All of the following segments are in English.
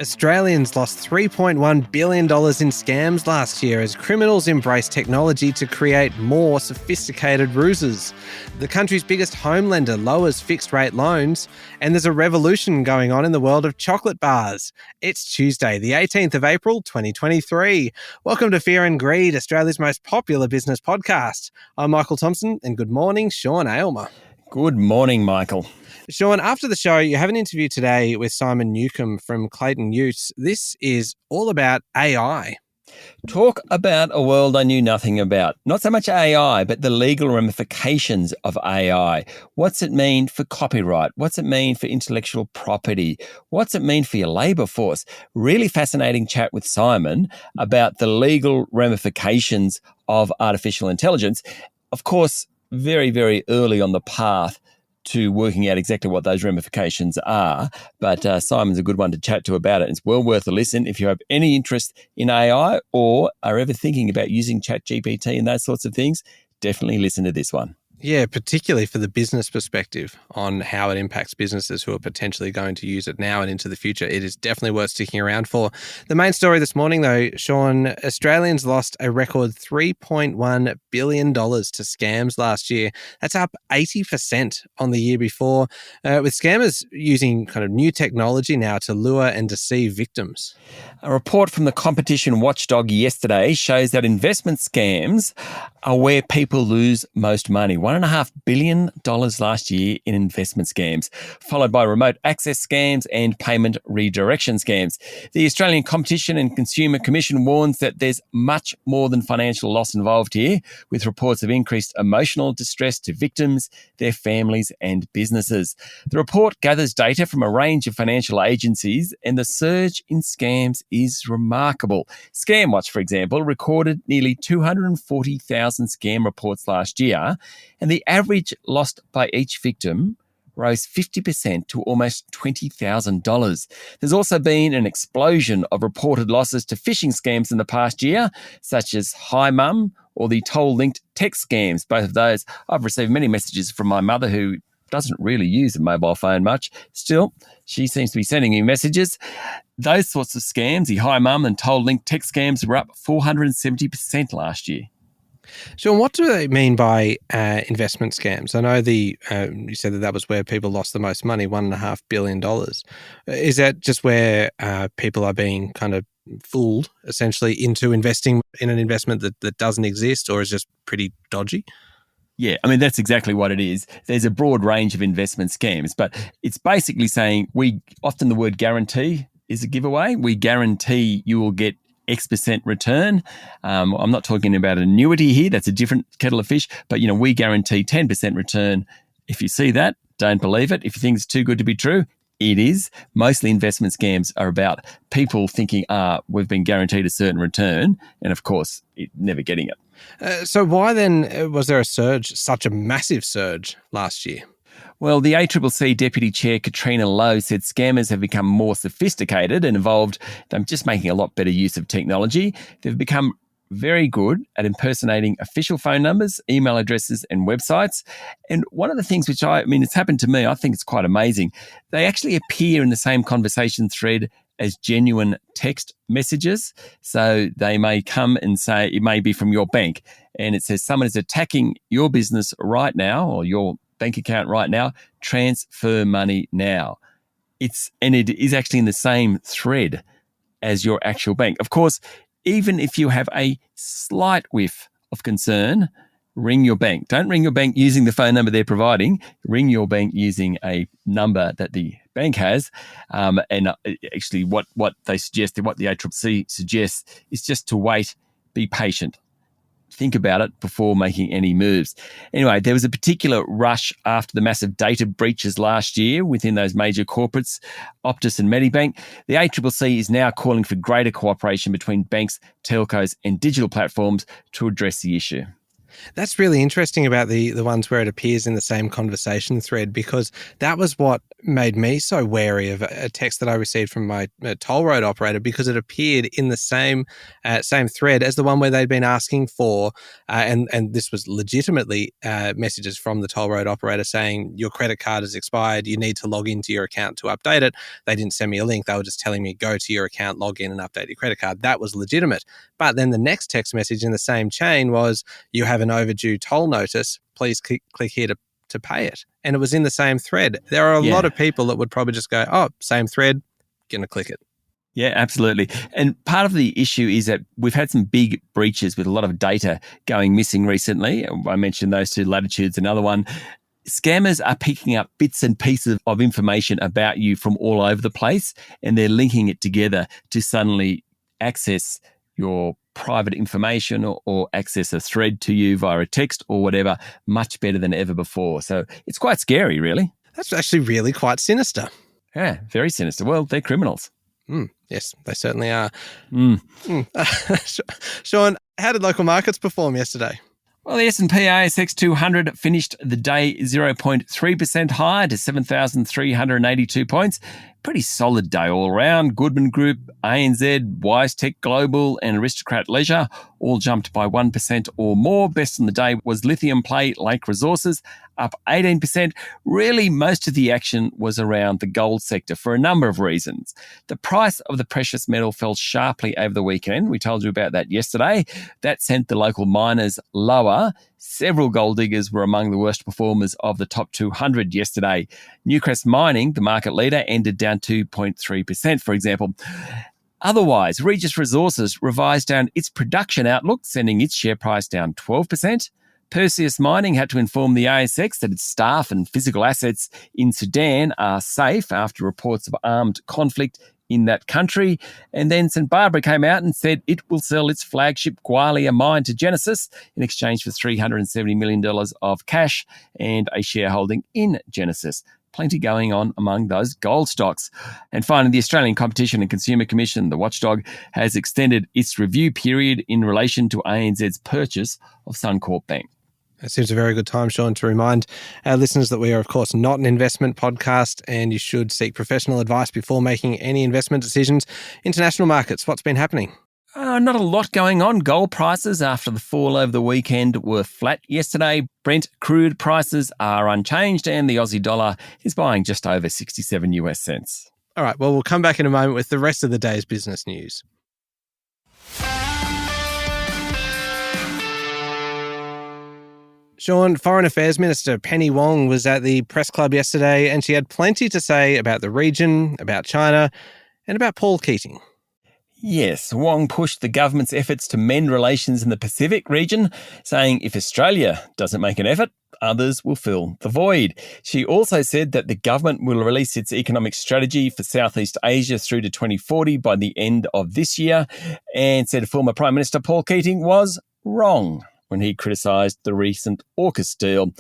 Australians lost $3.1 billion in scams last year as criminals embrace technology to create more sophisticated ruses. The country's biggest home lender lowers fixed rate loans, and there's a revolution going on in the world of chocolate bars. It's Tuesday, the 18th of April, 2023. Welcome to Fear and Greed, Australia's most popular business podcast. I'm Michael Thompson, and good morning, Sean Aylmer. Good morning, Michael. Sean, after the show, you have an interview today with Simon Newcomb from Clayton Utz. This is all about AI. Talk about a world I knew nothing about. Not so much AI, but the legal ramifications of AI. What's it mean for copyright? What's it mean for intellectual property? What's it mean for your labour force? Really fascinating chat with Simon about the legal ramifications of artificial intelligence. Of course, very, very early on the path to working out exactly what those ramifications are. But Simon's a good one to chat to about it. It's well worth a listen. If you have any interest in AI or are ever thinking about using ChatGPT and those sorts of things, definitely listen to this one. Yeah, particularly for the business perspective on how it impacts businesses who are potentially going to use it now and into the future. It is definitely worth sticking around for. The main story this morning, though, Sean, Australians lost a record $3.1 billion to scams last year. That's up 80% on the year before, with scammers using kind of new technology now to lure and deceive victims. A report from the competition watchdog yesterday shows that investment scams are where people lose most money. $1.5 billion last year in investment scams, followed by remote access scams and payment redirection scams. The Australian Competition and Consumer Commission warns that there's much more than financial loss involved here, with reports of increased emotional distress to victims, their families and businesses. The report gathers data from a range of financial agencies, and the surge in scams is remarkable. ScamWatch, for example, recorded nearly 240,000 scam reports last year, and the average lost by each victim rose 50% to almost $20,000. There's also been an explosion of reported losses to phishing scams in the past year, such as Hi Mum or the toll-linked text scams. Both of those, I've received many messages from my mother who doesn't really use a mobile phone much. Still, she seems to be sending me messages. Those sorts of scams, the Hi Mum and toll-linked text scams, were up 470% last year. Sean, what do they mean by investment scams? I know you said that was where people lost the most money, $1.5 billion. Is that just where people are being kind of fooled, essentially, into investing in an investment that doesn't exist or is just pretty dodgy? Yeah, I mean, that's exactly what it is. There's a broad range of investment scams, but it's basically saying often the word guarantee is a giveaway. We guarantee you will get X% return. I'm not talking about an annuity here. That's a different kettle of fish. But, we guarantee 10% return. If you see that, don't believe it. If you think it's too good to be true, it is. Mostly investment scams are about people thinking, we've been guaranteed a certain return. And, of course, never getting it. So why then was there a surge, such a massive surge last year? Well, the ACCC Deputy Chair Katrina Lowe said scammers have become more sophisticated and involved them just making a lot better use of technology. They've become very good at impersonating official phone numbers, email addresses and websites. And one of the things which it's happened to me, I think it's quite amazing. They actually appear in the same conversation thread as genuine text messages. So they may come and say, it may be from your bank, and it says someone is attacking your business right now or your bank account right now, transfer money now. It is actually in the same thread as your actual bank. Of course, even if you have a slight whiff of concern, ring your bank. Don't ring your bank using the phone number they're providing. Ring your bank using a number that the bank has. Actually, what they suggest, what the ACCC suggests, is just to wait, be patient. Think about it before making any moves. Anyway, there was a particular rush after the massive data breaches last year within those major corporates, Optus and Medibank. The ACCC is now calling for greater cooperation between banks, telcos and digital platforms to address the issue. That's really interesting about the ones where it appears in the same conversation thread, because that was what made me so wary of a text that I received from my toll road operator, because it appeared in the same thread as the one where they'd been asking for, and this was legitimately messages from the toll road operator saying your credit card has expired, you need to log into your account to update it. They didn't send me a link; they were just telling me go to your account, log in, and update your credit card. That was legitimate. But then the next text message in the same chain was, you have an overdue toll notice, please click here to pay it. And it was in the same thread. There are a lot of people that would probably just go, oh, same thread, gonna click it. Yeah, absolutely. And part of the issue is that we've had some big breaches with a lot of data going missing recently. I mentioned those two, Latitude's another one. Scammers are picking up bits and pieces of information about you from all over the place, and they're linking it together to suddenly access your private information or access a thread to you via a text or whatever much better than ever before. So it's quite scary, really. That's actually really quite sinister. Yeah, very sinister. Well, they're criminals. Yes, they certainly are. Sean, how did local markets perform yesterday? Well, the S&P ASX 200 finished the day 0.3% higher to 7,382 points. Pretty solid day all around. Goodman Group, ANZ, WiseTech Global and Aristocrat Leisure all jumped by 1% or more. Best on the day was lithium play Lake Resources, up 18%. Really, most of the action was around the gold sector for a number of reasons. The price of the precious metal fell sharply over the weekend. We told you about that yesterday. That sent the local miners lower. Several gold diggers were among the worst performers of the top 200 yesterday. Newcrest Mining, the market leader, ended down 2.3%, for example. Otherwise, Regis Resources revised down its production outlook, sending its share price down 12%. Perseus Mining had to inform the ASX that its staff and physical assets in Sudan are safe after reports of armed conflict in that country. And then St Barbara came out and said it will sell its flagship Gwalia mine to Genesis in exchange for $370 million of cash and a shareholding in Genesis. Plenty going on among those gold stocks. And finally, the Australian Competition and Consumer Commission, the watchdog, has extended its review period in relation to ANZ's purchase of Suncorp Bank. It seems a very good time, Sean, to remind our listeners that we are, of course, not an investment podcast, and you should seek professional advice before making any investment decisions. International markets, what's been happening? Not a lot going on. Gold prices after the fall over the weekend were flat yesterday. Brent crude prices are unchanged, and the Aussie dollar is buying just over 67 US cents. All right, well, we'll come back in a moment with the rest of the day's business news. Sean, Foreign Affairs Minister Penny Wong was at the press club yesterday, and she had plenty to say about the region, about China, and about Paul Keating. Yes, Wong pushed the government's efforts to mend relations in the Pacific region, saying if Australia doesn't make an effort, others will fill the void. She also said that the government will release its economic strategy for Southeast Asia through to 2040 by the end of this year, and said former Prime Minister Paul Keating was wrong when he criticised the recent AUKUS deal.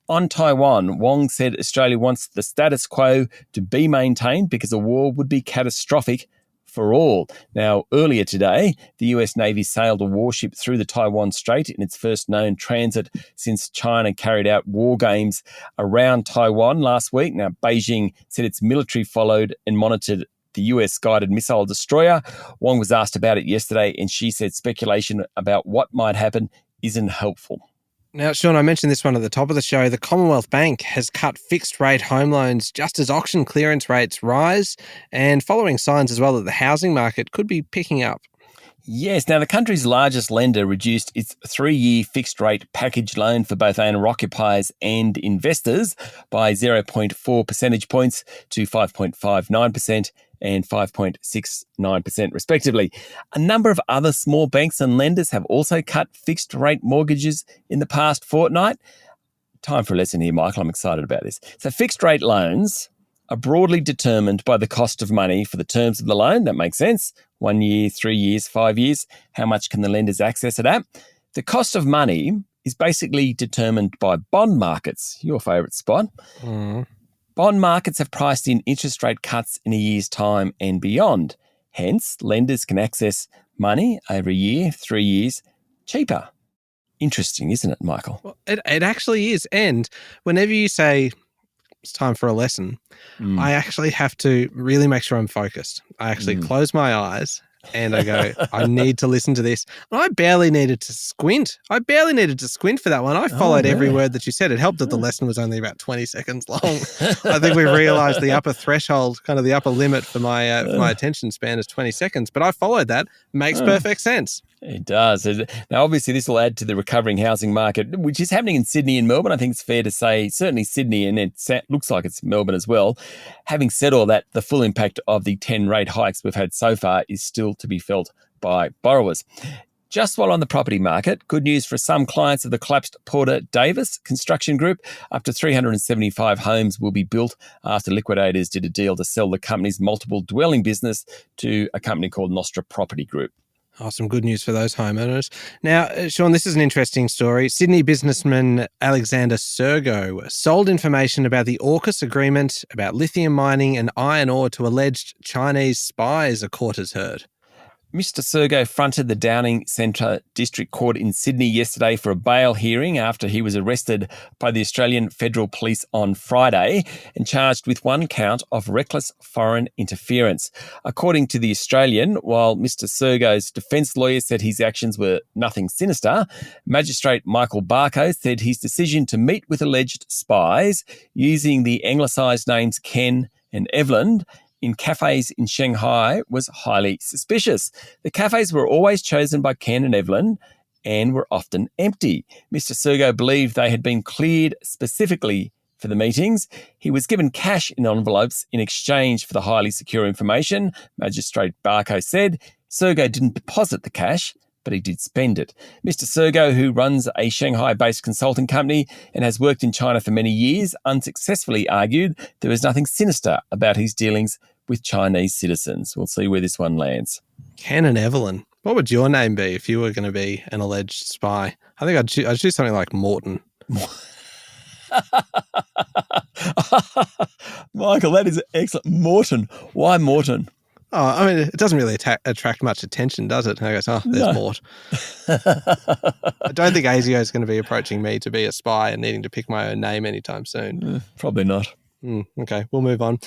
On Taiwan, Wong said Australia wants the status quo to be maintained because a war would be catastrophic for all. Now, earlier today, the US Navy sailed a warship through the Taiwan Strait in its first known transit since China carried out war games around Taiwan last week. Now, Beijing said its military followed and monitored the US guided missile destroyer. Wong was asked about it yesterday, and she said speculation about what might happen isn't helpful. Now, Sean, I mentioned this one at the top of the show. The Commonwealth Bank has cut fixed-rate home loans just as auction clearance rates rise, and following signs as well that the housing market could be picking up. Yes. Now, the country's largest lender reduced its 3-year fixed-rate package loan for both owner-occupiers and investors by 0.4 percentage points to 5.59% and 5.69% respectively. A number of other small banks and lenders have also cut fixed-rate mortgages in the past fortnight. Time for a lesson here, Michael. I'm excited about this. So fixed-rate loans are broadly determined by the cost of money for the terms of the loan. That makes sense. 1 year, 3 years, 5 years. How much can the lenders access it at? The cost of money is basically determined by bond markets, your favourite spot. Bond markets have priced in interest rate cuts in a year's time and beyond. Hence, lenders can access money over a year, 3 years, cheaper. Interesting, isn't it, Michael? Well, it actually is. And whenever you say it's time for a lesson, I actually have to really make sure I'm focused. I actually close my eyes and I go, I need to listen to this. And I barely needed to squint. For that one. I followed every word that you said. It helped that the lesson was only about 20 seconds long. I think we've realized the upper threshold, kind of the upper limit for my attention span is 20 seconds. But I followed that. Makes perfect sense. It does. Now, obviously, this will add to the recovering housing market, which is happening in Sydney and Melbourne. I think it's fair to say, certainly Sydney, and it looks like it's Melbourne as well. Having said all that, the full impact of the 10 rate hikes we've had so far is still to be felt by borrowers. Just while on the property market, good news for some clients of the collapsed Porter Davis construction group. Up to 375 homes will be built after liquidators did a deal to sell the company's multiple dwelling business to a company called Nostra Property Group. Oh, some good news for those homeowners. Now, Sean, this is an interesting story. Sydney businessman Alexander Sergo sold information about the AUKUS agreement about lithium mining and iron ore to alleged Chinese spies, a court has heard. Mr. Sergo fronted the Downing Centre District Court in Sydney yesterday for a bail hearing after he was arrested by the Australian Federal Police on Friday and charged with one count of reckless foreign interference. According to the Australian, while Mr. Sergo's defence lawyer said his actions were nothing sinister, Magistrate Michael Barco said his decision to meet with alleged spies using the anglicised names Ken and Evelyn in cafes in Shanghai was highly suspicious. The cafes were always chosen by Ken and Evelyn and were often empty. Mr. Sergo believed they had been cleared specifically for the meetings. He was given cash in envelopes in exchange for the highly secure information, Magistrate Barco said. Sergo didn't deposit the cash, but he did spend it. Mr. Sergo, who runs a Shanghai-based consulting company and has worked in China for many years, unsuccessfully argued there was nothing sinister about his dealings with Chinese citizens. We'll see where this one lands. Ken and Evelyn. What would your name be if you were going to be an alleged spy? I think I'd choose something like Morton. Michael, that is excellent. Morton. Why Morton? Oh, I mean, it doesn't really attract much attention, does it? And I goes, there's Mort. I don't think ASIO is going to be approaching me to be a spy and needing to pick my own name anytime soon. Probably not. Okay, we'll move on.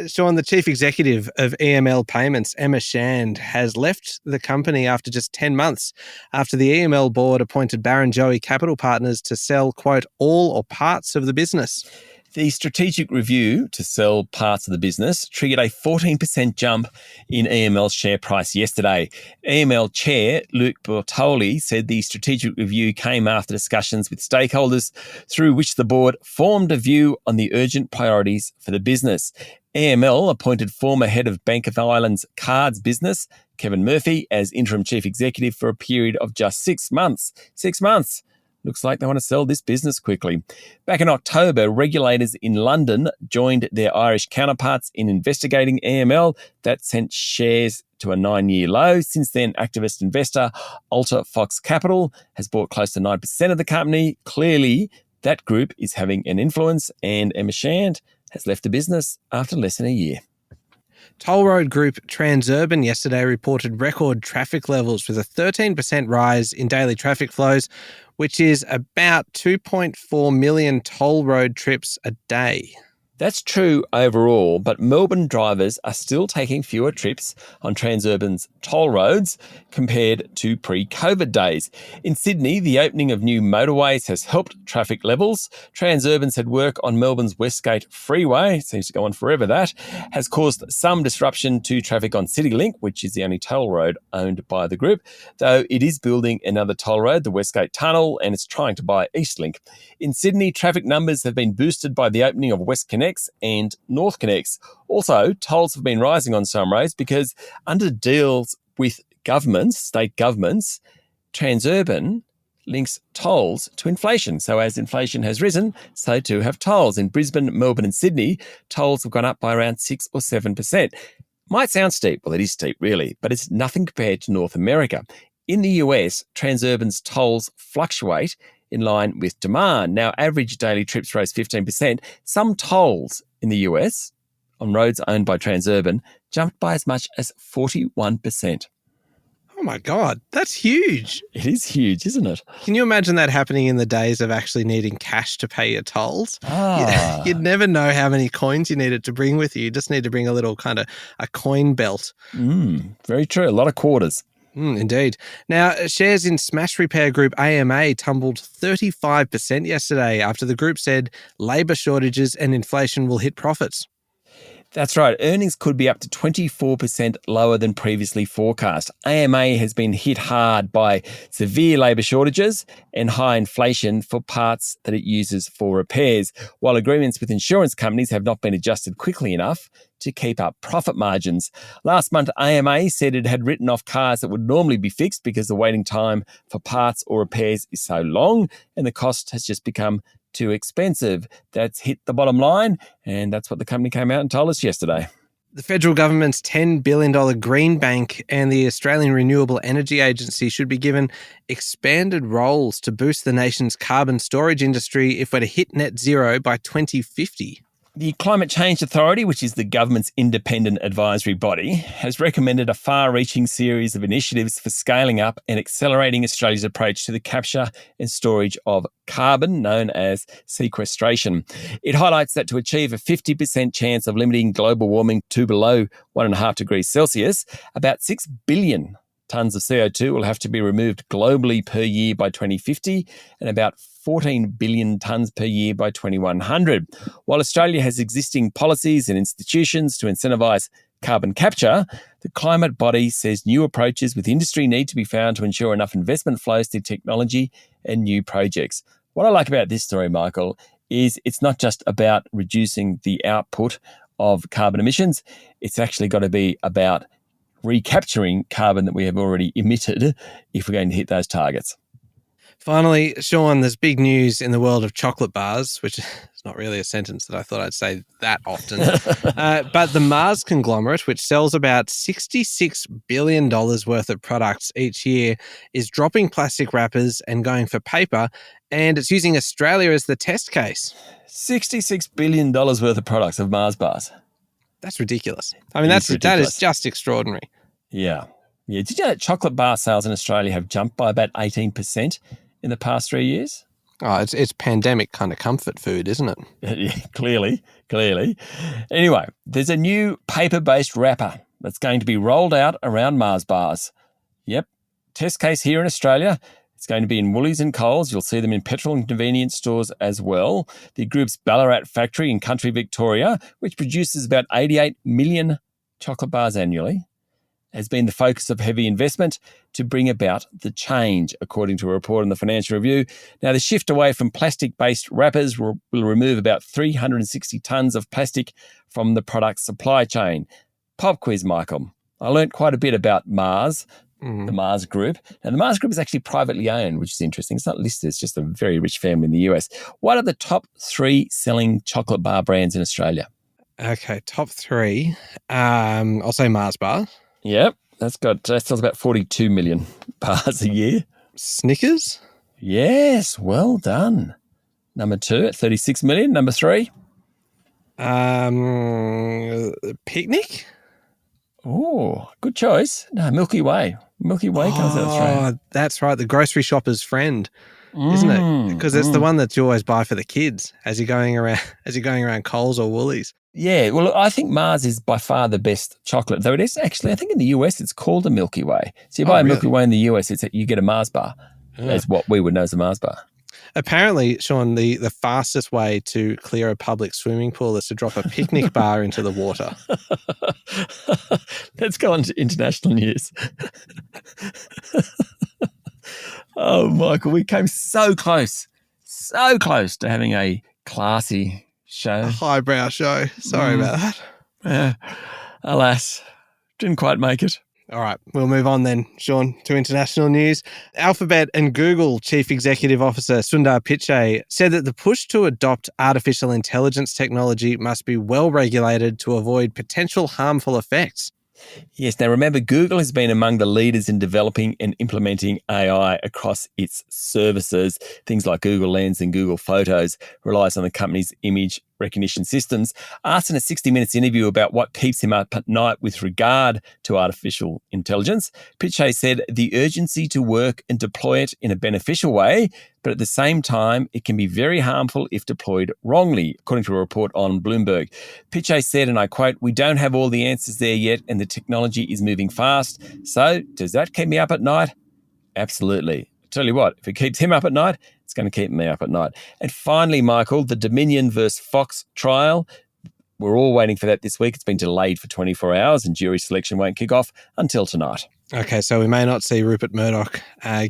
Sean, the chief executive of EML Payments, Emma Shand, has left the company after just 10 months after the EML board appointed Barrenjoey Capital Partners to sell, quote, all or parts of the business. The strategic review to sell parts of the business triggered a 14% jump in EML's share price yesterday. EML chair Luc Bortoli said the strategic review came after discussions with stakeholders through which the board formed a view on the urgent priorities for the business. EML appointed former head of Bank of Ireland's cards business, Kevin Murphy, as interim chief executive for a period of just 6 months. 6 months. Looks like they want to sell this business quickly. Back in October, regulators in London joined their Irish counterparts in investigating EML. That sent shares to a 9-year low. Since then, activist investor Alta Fox Capital has bought close to 9% of the company. Clearly, that group is having an influence, and Emma Shand has left the business after less than a year. Toll road group Transurban yesterday reported record traffic levels with a 13% rise in daily traffic flows, which is about 2.4 million toll road trips a day. That's true overall, but Melbourne drivers are still taking fewer trips on Transurban's toll roads compared to pre-COVID days. In Sydney, the opening of new motorways has helped traffic levels. Transurban said work on Melbourne's Westgate Freeway, seems to go on forever that, has caused some disruption to traffic on CityLink, which is the only toll road owned by the group, though it is building another toll road, the Westgate Tunnel, and it's trying to buy Eastlink. In Sydney, traffic numbers have been boosted by the opening of WestConnect and North Connects. Also, tolls have been rising on some roads because under deals with governments, state governments, Transurban links tolls to inflation. So as inflation has risen, so too have tolls. In Brisbane, Melbourne and Sydney, tolls have gone up by around 6 or 7%. Might sound steep. Well, it is steep, really, but it's nothing compared to North America. In the US, Transurban's tolls fluctuate in line with demand. Now, average daily trips rose 15%. Some tolls in the US on roads owned by Transurban jumped by as much as 41%. Oh my God, that's huge. It is huge, isn't it? Can you imagine that happening in the days of actually needing cash to pay your tolls? You'd Ah, never know how many coins you needed to bring with you. You just need to bring a little kind of a coin belt. very true. A lot of quarters. Indeed. Now, shares in smash repair group AMA tumbled 35% yesterday after the group said labour shortages and inflation will hit profits. That's right. Earnings could be up to 24% lower than previously forecast. AMA has been hit hard by severe labour shortages and high inflation for parts that it uses for repairs, while agreements with insurance companies have not been adjusted quickly enough to keep up profit margins. Last month, AMA said it had written off cars that would normally be fixed because the waiting time for parts or repairs is so long and the cost has just become too expensive. That's hit the bottom line, and that's what the company came out and told us yesterday. The federal government's $10 billion Green Bank and the Australian Renewable Energy Agency should be given expanded roles to boost the nation's carbon storage industry if we're to hit net zero by 2050. The Climate Change Authority, which is the government's independent advisory body, has recommended a far-reaching series of initiatives for scaling up and accelerating Australia's approach to the capture and storage of carbon, known as sequestration. It highlights that to achieve a 50% chance of limiting global warming to below 1.5 degrees Celsius, about 6 billion tonnes of CO2 will have to be removed globally per year by 2050 and about 14 billion tonnes per year by 2100. While Australia has existing policies and institutions to incentivise carbon capture, the climate body says new approaches with industry need to be found to ensure enough investment flows to technology and new projects. What I like about this story, Michael, is it's not just about reducing the output of carbon emissions. It's actually got to be about recapturing carbon that we have already emitted if we're going to hit those targets. Finally, Sean, there's big news in the world of chocolate bars, which is not really a sentence that I thought I'd say that often. But the Mars conglomerate, which sells about $66 billion worth of products each year, is dropping plastic wrappers and going for paper, and it's using Australia as the test case. $66 billion worth of products of Mars bars. That's ridiculous. I mean, that is just extraordinary. Yeah. Did you know that chocolate bar sales in Australia have jumped by about 18% in the past 3 years? Oh, it's pandemic kind of comfort food, isn't it? Yeah, clearly. Anyway, there's a new paper-based wrapper that's going to be rolled out around Mars bars. Yep. Test case here in Australia. It's going to be in Woolies and Coles. You'll see them in petrol and convenience stores as well. The group's Ballarat factory in country Victoria, which produces about 88 million chocolate bars annually, has been the focus of heavy investment to bring about the change, according to a report in the Financial Review. Now, the shift away from plastic-based wrappers will remove about 360 tonnes of plastic from the product supply chain. Pop quiz, Michael. I learnt quite a bit about Mars, the Mars Group. Now, the Mars Group is actually privately owned, which is interesting. It's not listed. It's just a very rich family in the US. What are the top 3 selling chocolate bar brands in Australia? Okay, top 3. I'll say Mars bar. Yep, that sells about 42 million bars a year. Snickers? Yes, well done. Number 2 at 36 million. Number 3? Picnic? Oh, good choice. No, Milky Way. Milky Way comes out of Australia. Oh, that's right. The grocery shopper's friend, isn't it? Because it's the one that you always buy for the kids as you're going around Coles or Woolies. Yeah, well, I think Mars is by far the best chocolate, though it is actually, I think in the US it's called a Milky Way. So you buy a Milky Way in the US, you get a Mars bar, as what we would know as a Mars bar. Apparently, Sean, the fastest way to clear a public swimming pool is to drop a picnic bar into the water. Let's go on to international news. Oh, Michael, we came so close to having a classy show. A highbrow show. Sorry about that. Alas, didn't quite make it. All right, we'll move on then, Sean, to international news. Alphabet and Google Chief Executive Officer Sundar Pichai said that the push to adopt artificial intelligence technology must be well regulated to avoid potential harmful effects. Yes, now remember, Google has been among the leaders in developing and implementing AI across its services. Things like Google Lens and Google Photos relies on the company's image recognition systems, asked in a 60 Minutes interview about what keeps him up at night with regard to artificial intelligence, Piche said the urgency to work and deploy it in a beneficial way, but at the same time, it can be very harmful if deployed wrongly, according to a report on Bloomberg. Piche said, and I quote, "We don't have all the answers there yet, and the technology is moving fast. So does that keep me up at night? Absolutely. Tell you what, if it keeps him up at night, it's going to keep me up at night." And finally, Michael, the Dominion versus Fox trial. We're all waiting for that this week. It's been delayed for 24 hours and jury selection won't kick off until tonight. Okay, so we may not see Rupert Murdoch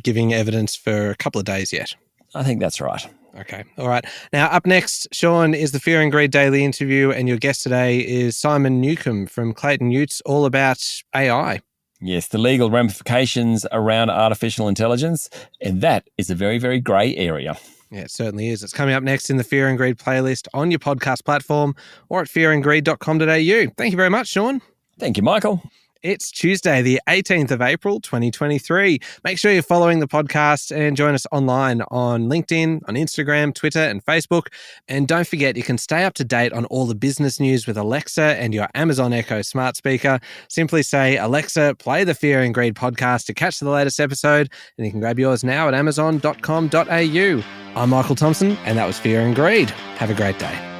giving evidence for a couple of days yet. I think that's right. Okay, all right. Now, up next, Sean, is the Fear and Greed Daily interview, and your guest today is Simon Newcomb from Clayton Utz, all about AI. Yes, the legal ramifications around artificial intelligence, and that is a very, very grey area. Yeah, it certainly is. It's coming up next in the Fear and Greed playlist on your podcast platform or at fearandgreed.com.au. Thank you very much, Sean. Thank you, Michael. It's Tuesday, the 18th of April, 2023. Make sure you're following the podcast and join us online on LinkedIn, on Instagram, Twitter, and Facebook. And don't forget, you can stay up to date on all the business news with Alexa and your Amazon Echo smart speaker. Simply say, "Alexa, play the Fear and Greed podcast" to catch the latest episode, and you can grab yours now at amazon.com.au. I'm Michael Thompson, and that was Fear and Greed. Have a great day.